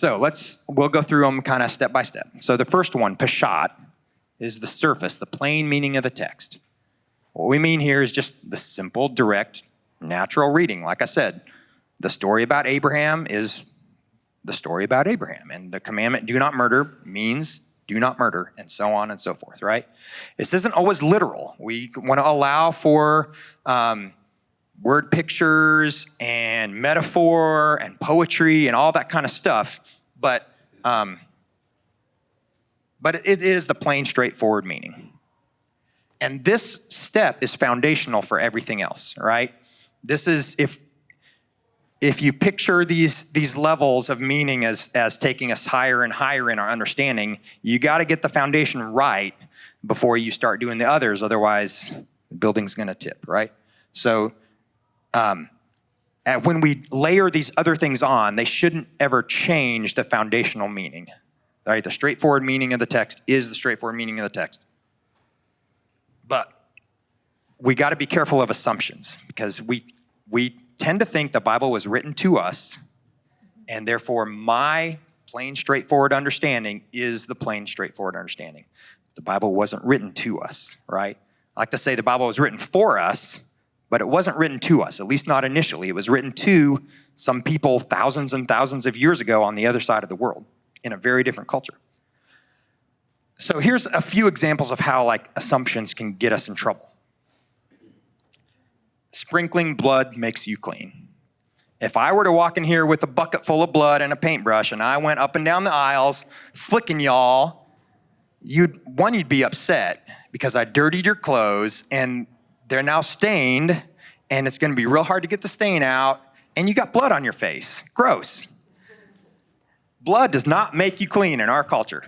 So we'll go through them kind of step by step. So the first one, Peshat, is the surface, the plain meaning of the text. What we mean here is just the simple, direct, natural reading. Like I said, the story about Abraham is the story about Abraham. And the commandment, do not murder, means do not murder, and so on and so forth, right? This isn't always literal. We want to allow for word pictures and metaphor and poetry and all that kind of stuff, but it is the plain, straightforward meaning. And this step is foundational for everything else, right? This is, if you picture these levels of meaning as taking us higher and higher in our understanding, you got to get the foundation right before you start doing the others. Otherwise, the building's going to tip, right? So when we layer these other things on, they shouldn't ever change the foundational meaning. Right? The straightforward meaning of the text is the straightforward meaning of the text. But we got to be careful of assumptions, because we tend to think the Bible was written to us, and therefore my plain, straightforward understanding is the plain, straightforward understanding. The Bible wasn't written to us, right? I like to say the Bible was written for us, but it wasn't written to us, at least not initially. It was written to some people thousands and thousands of years ago on the other side of the world in a very different culture. So here's a few examples of how assumptions can get us in trouble. Sprinkling blood makes you clean. If I were to walk in here with a bucket full of blood and a paintbrush and I went up and down the aisles flicking y'all, you'd be upset because I dirtied your clothes and they're now stained and it's going to be real hard to get the stain out and you got blood on your face. Gross. Blood does not make you clean in our culture.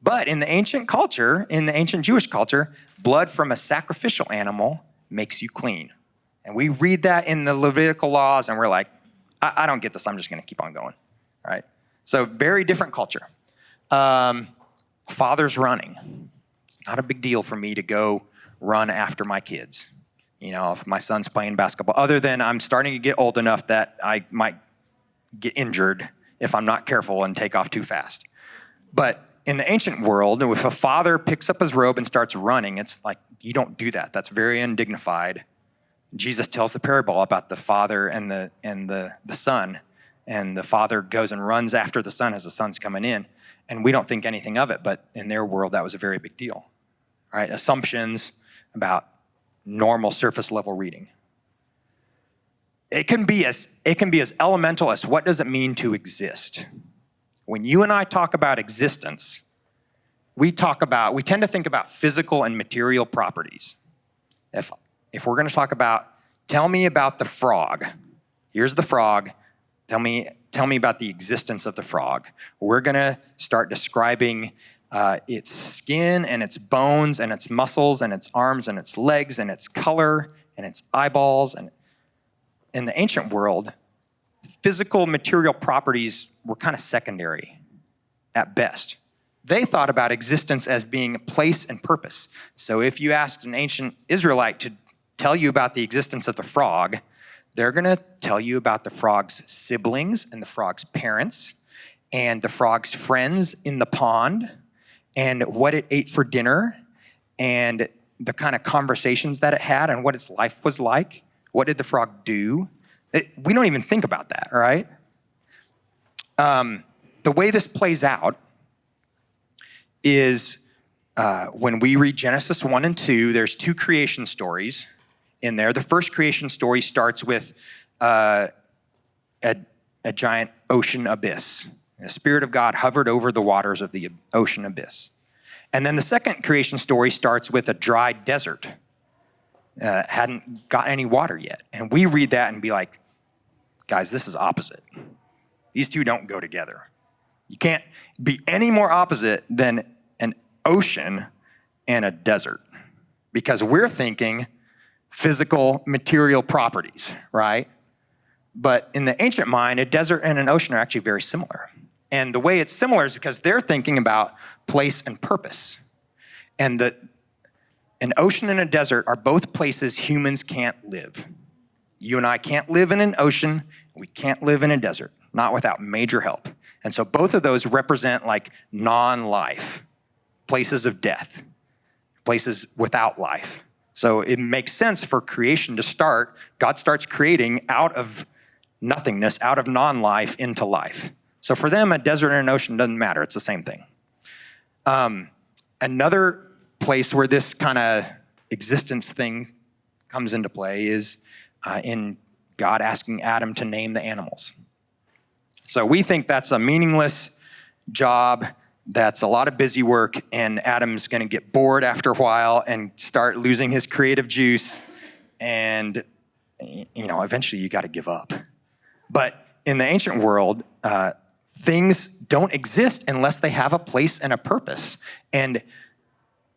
But in the ancient culture, in the ancient Jewish culture, blood from a sacrificial animal makes you clean. And we read that in the Levitical laws, and we're like, I don't get this. I'm just going to keep on going, right? So very different culture. Fathers running. It's not a big deal for me to go run after my kids. You know, if my son's playing basketball, other than I'm starting to get old enough that I might get injured if I'm not careful and take off too fast. But in the ancient world, if a father picks up his robe and starts running, it's like, you don't do that. That's very undignified. Jesus tells the parable about the father and the son, and the father goes and runs after the son as the son's coming in, and we don't think anything of it, but in their world, that was a very big deal, right? Assumptions about normal surface level reading. It can be as elemental as, what does it mean to exist? When you and I talk about existence, we tend to think about physical and material properties. If we're going to talk about, tell me about the frog. Here's the frog. Tell me about the existence of the frog. We're going to start describing its skin and its bones and its muscles and its arms and its legs and its color and its eyeballs. And in the ancient world, physical material properties were kind of secondary at best. They thought about existence as being place and purpose. So if you asked an ancient Israelite to tell you about the existence of the frog, they're going to tell you about the frog's siblings and the frog's parents and the frog's friends in the pond and what it ate for dinner and the kind of conversations that it had and what its life was like. What did the frog do? We don't even think about that, right? The way this plays out is when we read Genesis 1 and 2, there's two creation stories in there. The first creation story starts with a giant ocean abyss. The Spirit of God hovered over the waters of the ocean abyss. And then the second creation story starts with a dry desert. Hadn't got any water yet. And we read that and be like, guys, this is opposite. These two don't go together. You can't be any more opposite than an ocean and a desert, because we're thinking physical material properties, right? But in the ancient mind, a desert and an ocean are actually very similar. And the way it's similar is because they're thinking about place and purpose. And an ocean and a desert are both places humans can't live. You and I can't live in an ocean. We can't live in a desert, not without major help. And so both of those represent like non-life, places of death, places without life. So it makes sense for creation to start. God starts creating out of nothingness, out of non-life into life. So for them, a desert and an ocean doesn't matter. It's the same thing. Another place where this kind of existence thing comes into play is in God asking Adam to name the animals. So we think that's a meaningless job. That's a lot of busy work, and Adam's going to get bored after a while and start losing his creative juice. And, eventually you got to give up. But in the ancient world, things don't exist unless they have a place and a purpose. And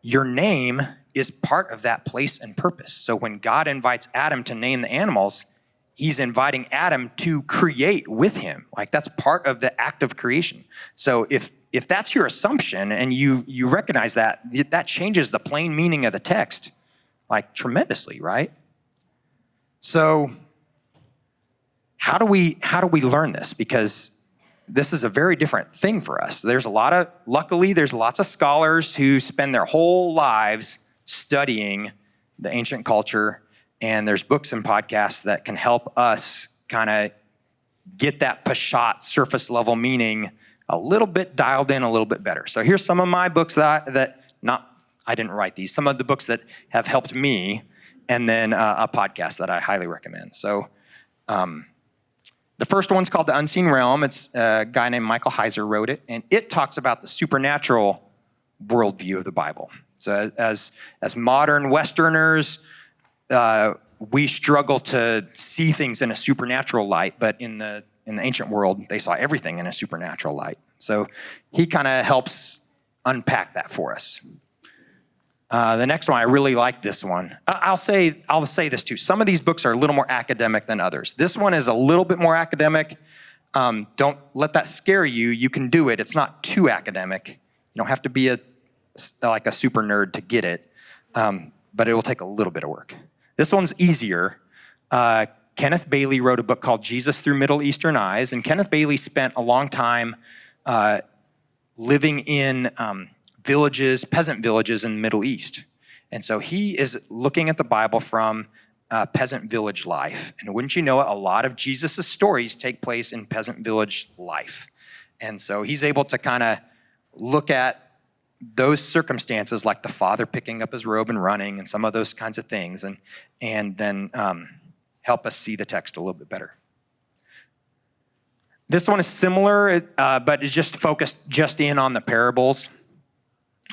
your name is part of that place and purpose. So when God invites Adam to name the animals, he's inviting Adam to create with him. Like that's part of the act of creation. So if that's your assumption and you recognize that, that changes the plain meaning of the text like tremendously, right? So how do we learn this? Because this is a very different thing for us. Luckily, there's lots of scholars who spend their whole lives studying the ancient culture, and there's books and podcasts that can help us kind of get that Peshat surface level meaning a little bit dialed in a little bit better. So here's some of my books I didn't write these, some of the books that have helped me, and then a podcast that I highly recommend. So the first one's called The Unseen Realm. It's a guy named Michael Heiser wrote it, and it talks about the supernatural worldview of the Bible. So as modern Westerners, we struggle to see things in a supernatural light, but in the ancient world, they saw everything in a supernatural light. So he kind of helps unpack that for us. The next one, I really like this one. I'll say this too. Some of these books are a little more academic than others. This one is a little bit more academic. Don't let that scare you. You can do it. It's not too academic. You don't have to be like a super nerd to get it, but it will take a little bit of work. This one's easier. Kenneth Bailey wrote a book called Jesus Through Middle Eastern Eyes, and Kenneth Bailey spent a long time living in peasant villages in the Middle East. And so he is looking at the Bible from peasant village life. And wouldn't you know it, a lot of Jesus' stories take place in peasant village life. And so he's able to kind of look at those circumstances, like the father picking up his robe and running and some of those kinds of things, and then help us see the text a little bit better. This one is similar, but is just focused just in on the parables.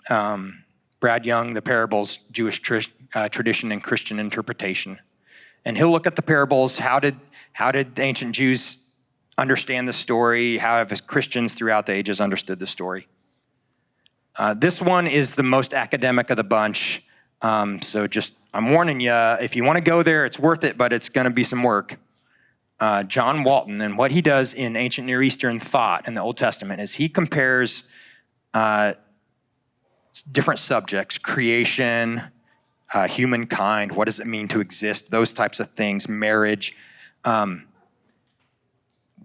Brad Young, the parables, Jewish tradition and Christian interpretation. And he'll look at the parables. How did the ancient Jews understand the story? How have Christians throughout the ages understood the story? This one is the most academic of the bunch. So just, I'm warning you, if you want to go there, it's worth it, but it's going to be some work. John Walton, and what he does in ancient Near Eastern thought in the Old Testament is he compares different subjects, creation, humankind, what does it mean to exist, those types of things, marriage.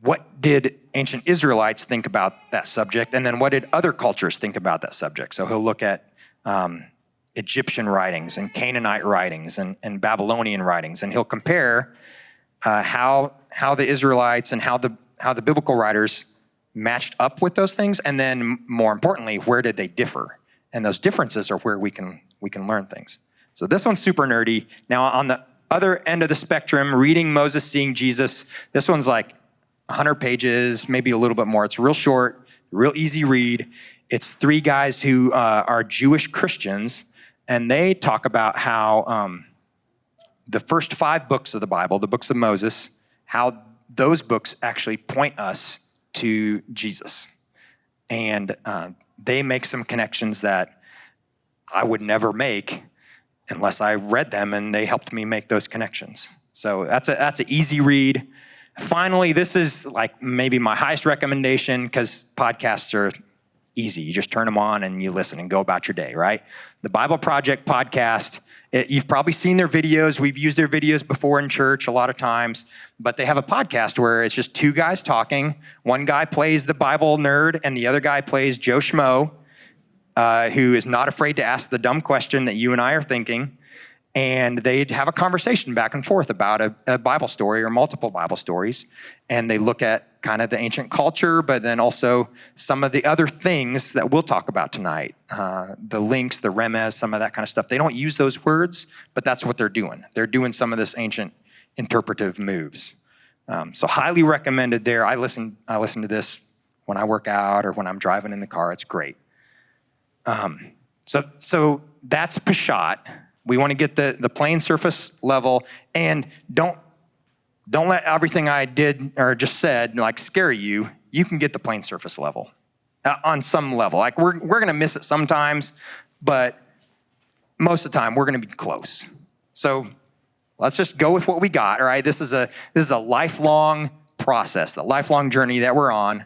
What did ancient Israelites think about that subject? And then what did other cultures think about that subject? So he'll look at Egyptian writings and Canaanite writings and Babylonian writings, and he'll compare how the Israelites and how the biblical writers matched up with those things, and then more importantly, where did they differ? And those differences are where we can learn things. So this one's super nerdy. Now on the other end of the spectrum, reading Moses, seeing Jesus, this one's like 100 pages, maybe a little bit more. It's real short, real easy read. It's three guys who are Jewish Christians, and they talk about how the first 5 books of the Bible, the books of Moses, how those books actually point us to Jesus. And they make some connections that I would never make unless I read them, and they helped me make those connections. So that's an easy read. Finally, this is like maybe my highest recommendation because podcasts are easy. You just turn them on and you listen and go about your day, right? The Bible Project podcast. You've probably seen their videos. We've used their videos before in church a lot of times, but they have a podcast where it's just two guys talking. One guy plays the Bible nerd and the other guy plays Joe Schmo, who is not afraid to ask the dumb question that you and I are thinking. And they'd have a conversation back and forth about a Bible story or multiple Bible stories. And they look at kind of the ancient culture, but then also some of the other things that we'll talk about tonight. The links, the remez, some of that kind of stuff. They don't use those words, but that's what they're doing. They're doing some of this ancient interpretive moves. So highly recommended there. I listen to this when I work out or when I'm driving in the car. It's great. So that's Peshat. We want to get the plain surface level, and don't let everything I did or just said like scare you. You can get the plain surface level on some level. Like we're going to miss it sometimes, but most of the time we're going to be close. So let's just go with what we got. All right, this is a lifelong process, the lifelong journey that we're on.